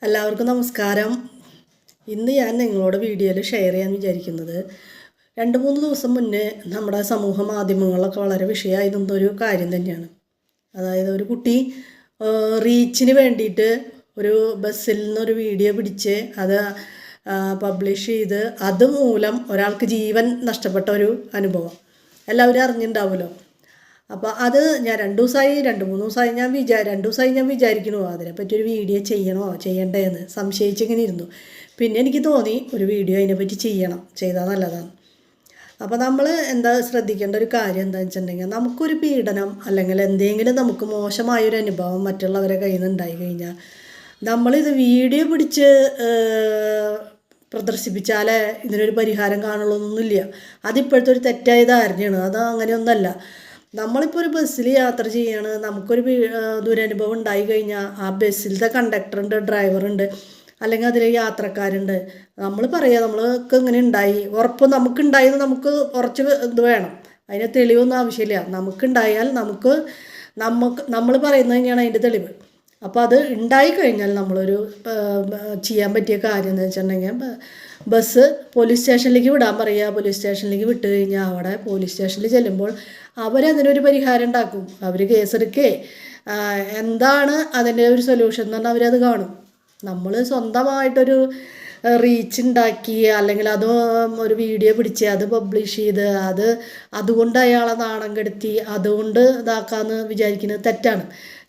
എല്ലാവർക്കും നമസ്കാരം. ഇന്ന് ഞാൻ നിങ്ങളോട് വീഡിയോയിൽ ഷെയർ ചെയ്യാൻ വിചാരിക്കുന്നത് 2-3 ദിവസം മുന്നേ നമ്മുടെ സമൂഹ മാധ്യമങ്ങളിലൊക്കെ വളരെ വിഷയമായി നിന്നൊരു കാര്യം തന്നെയാണ്. അതായത് ഒരു കുട്ടി റീച്ചിന് വേണ്ടിയിട്ട് ഒരു ബസ്സിൽ നിന്നൊരു വീഡിയോ പിടിച്ച് അത് പബ്ലിഷ് ചെയ്ത് അതുമൂലം ഒരാൾക്ക് ജീവൻ നഷ്ടപ്പെട്ട ഒരു അനുഭവം എല്ലാവരും അറിഞ്ഞിട്ടുണ്ടാവുമല്ലോ. അപ്പോൾ അത് ഞാൻ 2-3 ദിവസമായി ഞാൻ വിചാരിക്കണോ അതിനെപ്പറ്റി ഒരു വീഡിയോ ചെയ്യണ്ടേന്ന് സംശയിച്ചിങ്ങനെ ഇരുന്നു. പിന്നെ എനിക്ക് തോന്നി ഒരു വീഡിയോ അതിനെപ്പറ്റി ചെയ്താൽ നല്ലതാണ്. അപ്പോൾ നമ്മൾ ശ്രദ്ധിക്കേണ്ട ഒരു കാര്യം എന്താണെന്ന് വെച്ചിട്ടുണ്ടെങ്കിൽ, നമുക്കൊരു പീഡനം അല്ലെങ്കിൽ എന്തെങ്കിലും നമുക്ക് മോശമായൊരു അനുഭവം മറ്റുള്ളവരെ കയ്യിൽ നിന്ന് ഉണ്ടായി കഴിഞ്ഞാൽ നമ്മളിത് വീഡിയോ പിടിച്ച് പ്രദർശിപ്പിച്ചാലേ ഇതിനൊരു പരിഹാരം കാണുള്ളൊന്നുമില്ല. അതിപ്പോഴത്തെ ഒരു തെറ്റായ ധാരണയാണ്. അത് അങ്ങനെയൊന്നല്ല. നമ്മളിപ്പോൾ ഒരു ബസ്സിൽ യാത്ര ചെയ്യാണ്, നമുക്കൊരു ദുരനുഭവം ഉണ്ടായി കഴിഞ്ഞാൽ ആ ബസ്സിലത്തെ കണ്ടക്ടറുണ്ട്, ഡ്രൈവറുണ്ട്, അല്ലെങ്കിൽ അതിലെ യാത്രക്കാരുണ്ട്. നമ്മൾ പറയുക നമ്മൾക്ക് ഇങ്ങനെ ഉണ്ടായി, ഉറപ്പ് നമുക്കുണ്ടായെന്ന് നമുക്ക് കുറച്ച് ഇത് വേണം, അതിന് തെളിവൊന്നും ആവശ്യമില്ല. നമുക്കുണ്ടായാൽ നമ്മൾ പറയുന്നത് തന്നെയാണ് അതിൻ്റെ തെളിവ്. അപ്പോൾ അത് ഉണ്ടായിക്കഴിഞ്ഞാൽ നമ്മളൊരു ചെയ്യാൻ പറ്റിയ കാര്യം എന്ന് വെച്ചിട്ടുണ്ടെങ്കിൽ, ബസ് പോലീസ് സ്റ്റേഷനിലേക്ക് വിടാൻ പറയുക. പോലീസ് സ്റ്റേഷനിലേക്ക് വിട്ട് കഴിഞ്ഞാൽ അവിടെ പോലീസ് സ്റ്റേഷനിൽ ചെല്ലുമ്പോൾ അവരതിനൊരു പരിഹാരം ഉണ്ടാക്കും. അവർ കേസെടുക്കേ എന്താണ് അതിൻ്റെ ഒരു സൊല്യൂഷൻ എന്ന് പറഞ്ഞാൽ അവരത് കാണും. നമ്മൾ സ്വന്തമായിട്ടൊരു റീച്ച് ഉണ്ടാക്കി അല്ലെങ്കിൽ അത് ഒരു വീഡിയോ പിടിച്ച് അത് പബ്ലിഷ് ചെയ്ത് അതുകൊണ്ട് അയാളെ നാണം കെടുത്തി അതുകൊണ്ട് ഇതാക്കാമെന്ന് വിചാരിക്കുന്നത് തെറ്റാണ്.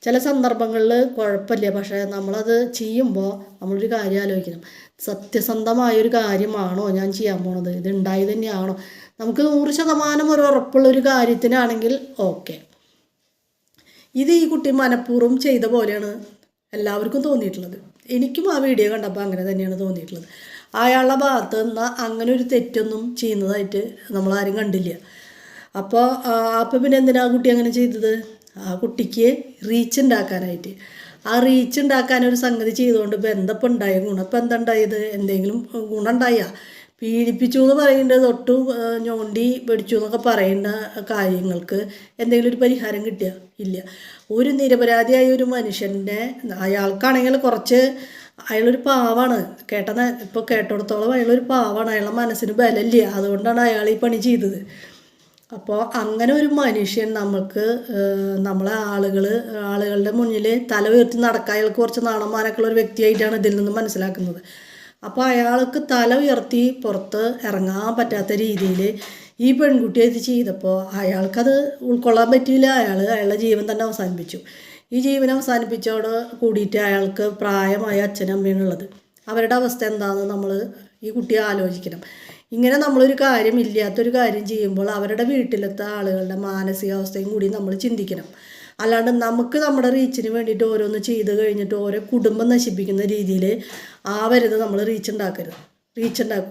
ചില സന്ദർഭങ്ങളിൽ കുഴപ്പമില്ല, പക്ഷേ നമ്മളത് ചെയ്യുമ്പോൾ നമ്മളൊരു കാര്യം ആലോചിക്കണം. സത്യസന്ധമായൊരു കാര്യമാണോ ഞാൻ ചെയ്യാൻ പോണത്, ഇത് ഉണ്ടായി തന്നെയാണോ? നമുക്ക് 100% ഒരു ഉറപ്പുള്ളൊരു കാര്യത്തിനാണെങ്കിൽ ഓക്കെ. ഇത് ഈ കുട്ടി മനഃപൂർവ്വം ചെയ്ത പോലെയാണ് എല്ലാവർക്കും തോന്നിയിട്ടുള്ളത്. എനിക്കും ആ വീഡിയോ കണ്ടപ്പോൾ അങ്ങനെ തന്നെയാണ് തോന്നിയിട്ടുള്ളത്. അയാളുടെ ഭാഗത്ത് നിന്ന് അങ്ങനെ ഒരു തെറ്റൊന്നും ചെയ്യുന്നതായിട്ട് നമ്മളാരും കണ്ടില്ല. അപ്പോൾ പിന്നെ എന്തിനാ ആ കുട്ടി അങ്ങനെ ചെയ്തത്? ആ കുട്ടിക്ക് റീച്ച് ഉണ്ടാക്കാനായിട്ട്. ആ റീച്ച് ഉണ്ടാക്കാനൊരു സംഗതി ചെയ്തുകൊണ്ട് ഇപ്പോൾ എന്തപ്പോൾ ഉണ്ടായ ഗുണം? ഇപ്പം എന്താ ഉണ്ടായത്? എന്തെങ്കിലും ഗുണം ഉണ്ടായ? പീഡിപ്പിച്ചു എന്ന് പറയുന്നത് തൊട്ട് ഞോണ്ടി പിടിച്ചു എന്നൊക്കെ പറയുന്ന കാര്യങ്ങൾക്ക് എന്തെങ്കിലും ഒരു പരിഹാരം കിട്ടിയ ഇല്ല. ഒരു നിരപരാധിയായ ഒരു മനുഷ്യൻ്റെ, അയാൾക്കാണെങ്കിൽ അയാളൊരു പാവാണ്. ഇപ്പോൾ കേട്ടിടത്തോളം അയാളൊരു പാവാണ്. അയാളുടെ മനസ്സിന് ബലമില്ല, അതുകൊണ്ടാണ് അയാൾ ഈ പണി ചെയ്തത്. അപ്പോൾ അങ്ങനെ ഒരു മനുഷ്യൻ നമ്മളെ ആളുകളുടെ മുന്നിൽ തല ഉയർത്തി നടക്കുക, അയാൾക്ക് കുറച്ച് നാണന്മാരൊക്കെയുള്ള ഒരു വ്യക്തിയായിട്ടാണ് ഇതിൽ നിന്ന് മനസ്സിലാക്കുന്നത്. അപ്പോൾ അയാൾക്ക് തല ഉയർത്തി പുറത്ത് ഇറങ്ങാൻ പറ്റാത്ത രീതിയിൽ ഈ പെൺകുട്ടി ഇത് ചെയ്തപ്പോൾ അയാൾക്കത് ഉൾക്കൊള്ളാൻ പറ്റിയില്ല. അയാളുടെ ജീവൻ തന്നെ അവസാനിപ്പിച്ചു. ഈ ജീവൻ അവസാനിപ്പിച്ചോട് കൂടിയിട്ട് അയാൾക്ക് പ്രായമായ അച്ഛനും അമ്മയാണുള്ളത്. അവരുടെ അവസ്ഥ എന്താണെന്ന് ഈ കുട്ടിയെ ആലോചിക്കണം. ഇങ്ങനെ നമ്മളൊരു ഇല്ലാത്തൊരു കാര്യം ചെയ്യുമ്പോൾ അവരുടെ വീട്ടിലത്തെ ആളുകളുടെ മാനസികാവസ്ഥയും കൂടി നമ്മൾ ചിന്തിക്കണം. അല്ലാണ്ട് നമുക്ക് നമ്മുടെ റീച്ചിന് വേണ്ടിയിട്ട് ഓരോന്ന് ചെയ്ത് കഴിഞ്ഞിട്ട് ഓരോ കുടുംബം നശിപ്പിക്കുന്ന രീതിയിൽ ആവരുത്. നമ്മൾ റീച്ച് ഉണ്ടാക്കരുത്.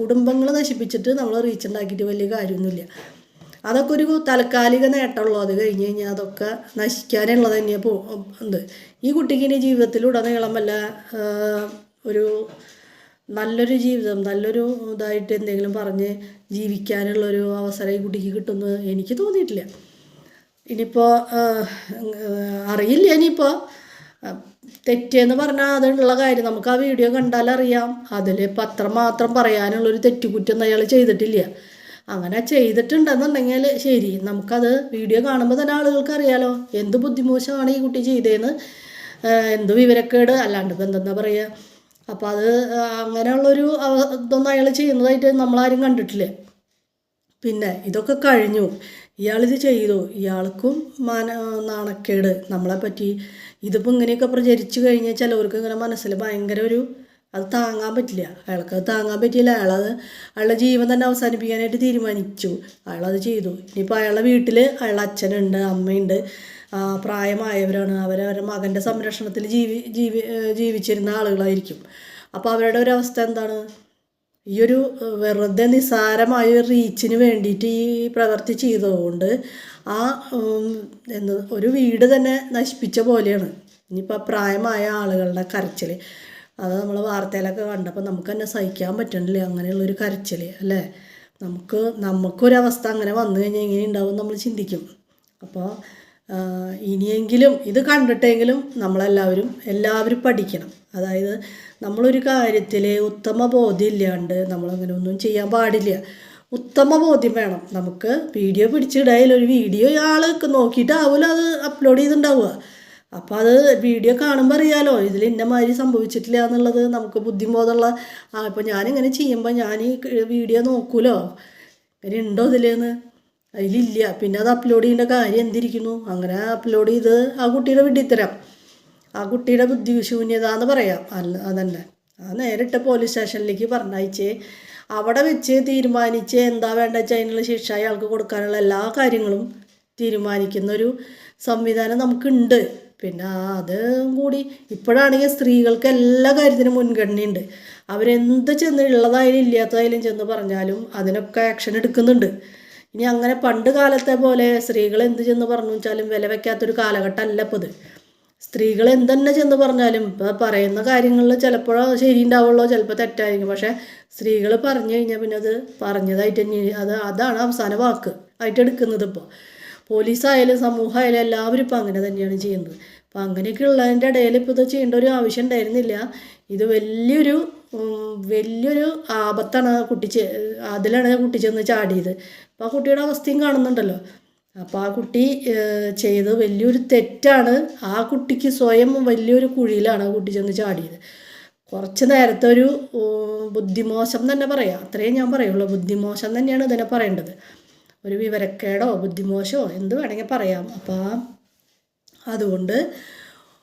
കുടുംബങ്ങൾ നശിപ്പിച്ചിട്ട് നമ്മൾ റീച്ച് ഉണ്ടാക്കിയിട്ട് വലിയ കാര്യമൊന്നുമില്ല. അതൊക്കെ ഒരു താൽക്കാലിക നേട്ടമുള്ളൂ. അത് കഴിഞ്ഞ് കഴിഞ്ഞാൽ അതൊക്കെ നശിക്കാനുള്ളത് തന്നെയാണ് ഈ കുട്ടിക്ക് ഇനി ജീവിതത്തിലുടനീളം വല്ല ഒരു നല്ലൊരു ജീവിതം, നല്ലൊരു ഇതായിട്ട് എന്തെങ്കിലും പറഞ്ഞ് ജീവിക്കാനുള്ളൊരു അവസരം ഈ കുട്ടിക്ക് കിട്ടുമെന്ന് എനിക്ക് തോന്നിയിട്ടില്ല. ഇനിയിപ്പോൾ അറിയില്ല. ഇനിയിപ്പോൾ തെറ്റെന്ന് പറഞ്ഞാൽ അതുള്ള കാര്യം നമുക്ക് ആ വീഡിയോ കണ്ടാലറിയാം. അതിൽ ഇപ്പം അത്രമാത്രം പറയാനുള്ളൊരു തെറ്റുകുറ്റം അയാൾ ചെയ്തിട്ടില്ല. അങ്ങനെ ചെയ്തിട്ടുണ്ടെന്നുണ്ടെങ്കിൽ ശരി, നമുക്കത് വീഡിയോ കാണുമ്പോൾ തന്നെ ആളുകൾക്ക് അറിയാലോ എന്ത് ബുദ്ധിമോശമാണ് ഈ കുട്ടി ചെയ്തതെന്ന്, എന്ത് വിവരക്കേട്, അല്ലാണ്ട് ഇപ്പം എന്താ പറയുക. അപ്പോൾ അങ്ങനെയുള്ളൊരു ഇതൊന്നും അയാൾ ചെയ്യുന്നതായിട്ട് നമ്മളാരും കണ്ടിട്ടില്ല. പിന്നെ ഇതൊക്കെ കഴിഞ്ഞു, ഇയാളിത് ചെയ്തു, ഇയാൾക്കും നാണക്കേട് നമ്മളെപ്പറ്റി. ഇതിപ്പോൾ ഇങ്ങനെയൊക്കെ പ്രചരിച്ചു കഴിഞ്ഞാൽ ചിലവർക്ക് ഇങ്ങനെ മനസ്സിൽ ഭയങ്കര അത് താങ്ങാൻ പറ്റില്ല. അയാൾക്കത് താങ്ങാൻ പറ്റിയില്ല. അയാളുടെ ജീവൻ തന്നെ അവസാനിപ്പിക്കാനായിട്ട് തീരുമാനിച്ചു. അയാളത് ചെയ്തു. ഇനിയിപ്പോൾ അയാളുടെ വീട്ടിൽ അയാളുടെ അച്ഛനുണ്ട്, അമ്മയുണ്ട്, പ്രായമായവരാണ്. അവരവരുടെ മകൻ്റെ സംരക്ഷണത്തിൽ ജീവിച്ചിരുന്ന ആളുകളായിരിക്കും. അപ്പോൾ അവരുടെ ഒരു അവസ്ഥ എന്താണ്? ഈ ഒരു വെറുതെ നിസ്സാരമായ റീച്ചിന് വേണ്ടിയിട്ട് ഈ പ്രവൃത്തി ചെയ്തതുകൊണ്ട് ഒരു വീട് തന്നെ നശിപ്പിച്ച പോലെയാണ്. ഇനിയിപ്പോൾ പ്രായമായ ആളുകളുടെ കരച്ചിൽ, അത് നമ്മൾ വാർത്തയിലൊക്കെ കണ്ടപ്പോൾ നമുക്ക് തന്നെ സഹിക്കാൻ പറ്റണില്ല അങ്ങനെയുള്ളൊരു കരച്ചിൽ, അല്ലേ? നമുക്കൊരവസ്ഥ അങ്ങനെ വന്നു കഴിഞ്ഞാൽ എങ്ങനെ ഉണ്ടാവും നമ്മൾ ചിന്തിക്കും. അപ്പോൾ ഇനിയെങ്കിലും ഇത് കണ്ടിട്ടെങ്കിലും എല്ലാവരും പഠിക്കണം. അതായത് നമ്മളൊരു കാര്യത്തിൽ ഉത്തമ ബോധ്യം ഇല്ലാണ്ട് നമ്മളങ്ങനെ ഒന്നും ചെയ്യാൻ പാടില്ല. ഉത്തമ ബോധ്യം വേണം. നമുക്ക് വീഡിയോ പിടിച്ചിടയിൽ ഒരു വീഡിയോ ആൾക്ക് നോക്കിയിട്ടാവില്ല അത് അപ്ലോഡ് ചെയ്തിട്ടുണ്ടാവുക. അപ്പോൾ അത് വീഡിയോ കാണുമ്പോൾ അറിയാലോ ഇതിൽ ഇന്ന മാതിരി സംഭവിച്ചിട്ടില്ല എന്നുള്ളത് നമുക്ക് ബുദ്ധിബോധമുള്ള ഇപ്പോൾ ഞാനിങ്ങനെ ചെയ്യുമ്പോൾ ഞാൻ ഈ വീഡിയോ നോക്കൂലോ ഇങ്ങനെ ഉണ്ടോ ഇതിലെന്ന്. അതിലില്ല. പിന്നെ അത് അപ്ലോഡ് ചെയ്യേണ്ട കാര്യം എന്തിരിക്കുന്നു. അങ്ങനെ അപ്ലോഡ് ചെയ്ത് ആ കുട്ടിയുടെ വിഡ്ഢിത്തരം, ആ കുട്ടിയുടെ ബുദ്ധിശൂന്യത എന്ന് പറയാം. അതന്നെ നേരിട്ട് പോലീസ് സ്റ്റേഷനിലേക്ക് പറഞ്ഞയച്ച് അവിടെ വെച്ച് തീരുമാനിച്ച് എന്താ വേണ്ട വെച്ചാൽ അതിനുള്ള ശിക്ഷ അയാൾക്ക് കൊടുക്കാനുള്ള എല്ലാ കാര്യങ്ങളും തീരുമാനിക്കുന്നൊരു സംവിധാനം നമുക്കുണ്ട്. പിന്നെ അത് കൂടി ഇപ്പോഴാണെങ്കിൽ സ്ത്രീകൾക്ക് എല്ലാ കാര്യത്തിനും മുൻഗണനയുണ്ട്. അവരെന്ത് ചെന്ന് ഉള്ളതായാലും ഇല്ലാത്തതായാലും ചെന്ന് പറഞ്ഞാലും അതിനൊക്കെ ആക്ഷൻ എടുക്കുന്നുണ്ട്. ഇനി അങ്ങനെ പണ്ട് കാലത്തെ പോലെ സ്ത്രീകൾ എന്ത് ചെന്ന് പറഞ്ഞു വെച്ചാലും വില വയ്ക്കാത്തൊരു കാലഘട്ടമല്ല ഇപ്പോൾ ഇത്. സ്ത്രീകൾ എന്തെന്നെ ചെന്ന് പറഞ്ഞാലും ഇപ്പോൾ പറയുന്ന കാര്യങ്ങളിൽ ചിലപ്പോൾ ശരി ഉണ്ടാവുള്ളൂ, ചിലപ്പോൾ തെറ്റായിരിക്കും. പക്ഷേ സ്ത്രീകൾ പറഞ്ഞു കഴിഞ്ഞാൽ പിന്നെ അത് പറഞ്ഞതായിട്ട് അതാണ് അവസാന വാക്ക് ആയിട്ട് എടുക്കുന്നത്. ഇപ്പോൾ പോലീസായാലും സമൂഹമായാലും എല്ലാവരും ഇപ്പോൾ അങ്ങനെ തന്നെയാണ് ചെയ്യുന്നത്. അപ്പോൾ അങ്ങനെയൊക്കെ ഉള്ളതിൻ്റെ ഇടയിൽ ഇപ്പോൾ ഇത് ചെയ്യേണ്ട ഒരു ആവശ്യം ഉണ്ടായിരുന്നില്ല. ഇത് വലിയൊരു ആപത്താണ് അതിലാണ് കുട്ടി ചെന്ന് ചാടിയത്. അപ്പോൾ ആ കുട്ടിയുടെ അവസ്ഥയും കാണുന്നുണ്ടല്ലോ. അപ്പോൾ ആ കുട്ടി ചെയ്തത് വലിയൊരു തെറ്റാണ്. ആ കുട്ടിക്ക് സ്വയം വലിയൊരു കുഴിയിലാണ് ആ കുട്ടി ചെന്ന് ചാടിയത്. കുറച്ച് നേരത്തെ ഒരു ബുദ്ധിമോശം തന്നെ പറയാം, അത്രയും ഞാൻ പറയുള്ളൂ. ബുദ്ധിമോശം തന്നെയാണ് ഇതിനെ പറയേണ്ടത്. ഒരു വിവരക്കേടോ ബുദ്ധിമോശമോ എന്ത് വേണമെങ്കിൽ പറയാം. അപ്പോൾ അതുകൊണ്ട്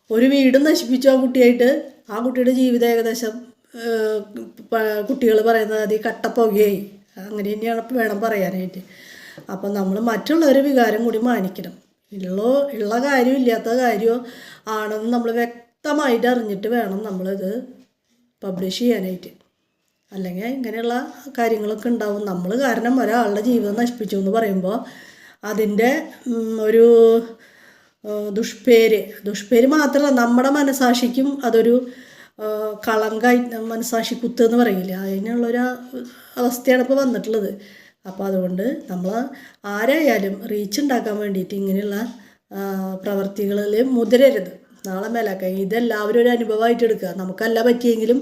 ഒരു വീടും നശിപ്പിച്ചു ആ കുട്ടിയായിട്ട്. ആ കുട്ടിയുടെ ജീവിതം ഏകദേശം കുട്ടികൾ പറയുന്നത് അത് കട്ടപ്പുകയായി. അങ്ങനെ തന്നെയാണ് വേണം പറയാനായിട്ട്. അപ്പം നമ്മൾ മറ്റുള്ളവരുടെ വികാരം കൂടി മാനിക്കണം. ഉള്ള കാര്യവും ഇല്ലാത്ത കാര്യമോ ആണെന്ന് നമ്മൾ വ്യക്തമായിട്ട് അറിഞ്ഞിട്ട് വേണം നമ്മളിത് പബ്ലിഷ് ചെയ്യാനായിട്ട്. അല്ലെങ്കിൽ ഇങ്ങനെയുള്ള കാര്യങ്ങളൊക്കെ ഉണ്ടാവും. നമ്മൾ കാരണം ഒരാളുടെ ജീവിതം നശിപ്പിച്ചു എന്ന് പറയുമ്പോൾ അതിൻ്റെ ഒരു ദുഷ്പേര് മാത്രമല്ല നമ്മുടെ മനസാക്ഷിക്കും അതൊരു കളങ്കായി, മനസാക്ഷി കുത്ത് എന്ന് പറയില്ല, അതിനുള്ളൊരു അവസ്ഥയാണ് ഇപ്പോൾ വന്നിട്ടുള്ളത്. അപ്പോൾ അതുകൊണ്ട് നമ്മൾ ആരായാലും റീച്ച് ഉണ്ടാക്കാൻ വേണ്ടിയിട്ട് ഇങ്ങനെയുള്ള പ്രവർത്തികളിൽ മുതിരരുത്. നാളെ മേലാക്കാൻ ഇതെല്ലാവരും ഒരു അനുഭവമായിട്ട് എടുക്കുക. നമുക്കല്ല പറ്റിയെങ്കിലും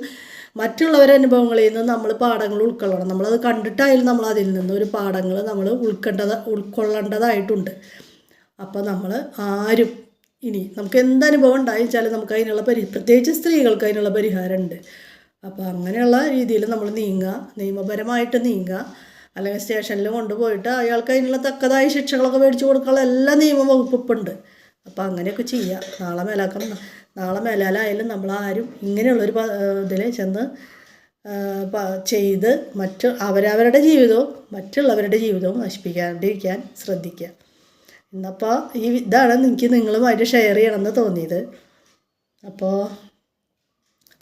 മറ്റുള്ളവരുടെ അനുഭവങ്ങളിൽ നിന്ന് നമ്മൾ പാഠങ്ങൾ ഉൾക്കൊള്ളണം. നമ്മളത് കണ്ടിട്ടായാലും നമ്മൾ അതിൽ നിന്ന് ഒരു പാഠങ്ങൾ നമ്മൾ ഉൾക്കൊള്ളേണ്ടതായിട്ടുണ്ട്. അപ്പോൾ നമ്മൾ ആരും ഇനി നമുക്ക് എന്തനുഭവം ഉണ്ടായിച്ചാലും നമുക്ക് അതിനുള്ള പ്രത്യേകിച്ച് സ്ത്രീകൾക്ക് അതിനുള്ള പരിഹാരമുണ്ട്. അപ്പോൾ അങ്ങനെയുള്ള രീതിയിൽ നമ്മൾ നിയമപരമായിട്ട് നീങ്ങുക. അല്ലെങ്കിൽ സ്റ്റേഷനിൽ കൊണ്ടുപോയിട്ട് അയാൾക്ക് അതിനുള്ള തക്കതായ ശിക്ഷകളൊക്കെ മേടിച്ച് കൊടുക്കാനുള്ള എല്ലാ നിയമവകുപ്പുണ്ട്. അപ്പോൾ അങ്ങനെയൊക്കെ ചെയ്യുക. നാളെ മേലാലായാലും നമ്മളാരും ഇങ്ങനെയുള്ളൊരു ഇതിൽ ചെന്ന് ചെയ്ത് അവരവരുടെ ജീവിതവും മറ്റുള്ളവരുടെ ജീവിതവും നശിപ്പിക്കാണ്ടിരിക്കാൻ ശ്രദ്ധിക്കുക. എന്നപ്പോൾ ഇതാണ് എനിക്ക് നിങ്ങളുമായിട്ട് ഷെയർ ചെയ്യണമെന്ന് തോന്നിയത്. അപ്പോൾ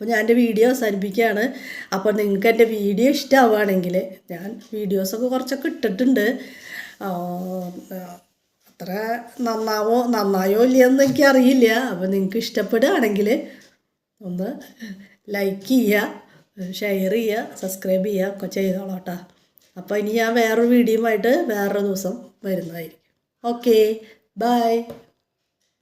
ഞാൻ എൻ്റെ വീഡിയോ അവസാനിപ്പിക്കുകയാണ്. അപ്പോൾ നിങ്ങൾക്ക് എൻ്റെ വീഡിയോ ഇഷ്ടമാവുകയാണെങ്കിൽ ഞാൻ വീഡിയോസൊക്കെ കുറച്ചൊക്കെ ഇട്ടിട്ടുണ്ട്. അത്ര നന്നായോ ഇല്ലയെന്ന് എനിക്കറിയില്ല. അപ്പോൾ നിങ്ങൾക്ക് ഇഷ്ടപ്പെടുകയാണെങ്കിൽ ഒന്ന് ലൈക്ക് ചെയ്യുക, ഷെയർ ചെയ്യുക, സബ്സ്ക്രൈബ് ചെയ്യുക ഒക്കെ ചെയ്തോളാം കേട്ടോ. അപ്പോൾ ഇനി ഞാൻ വേറൊരു വീഡിയോയുമായിട്ട് വേറൊരു ദിവസം വരുന്നതായിരിക്കും. Okay, by.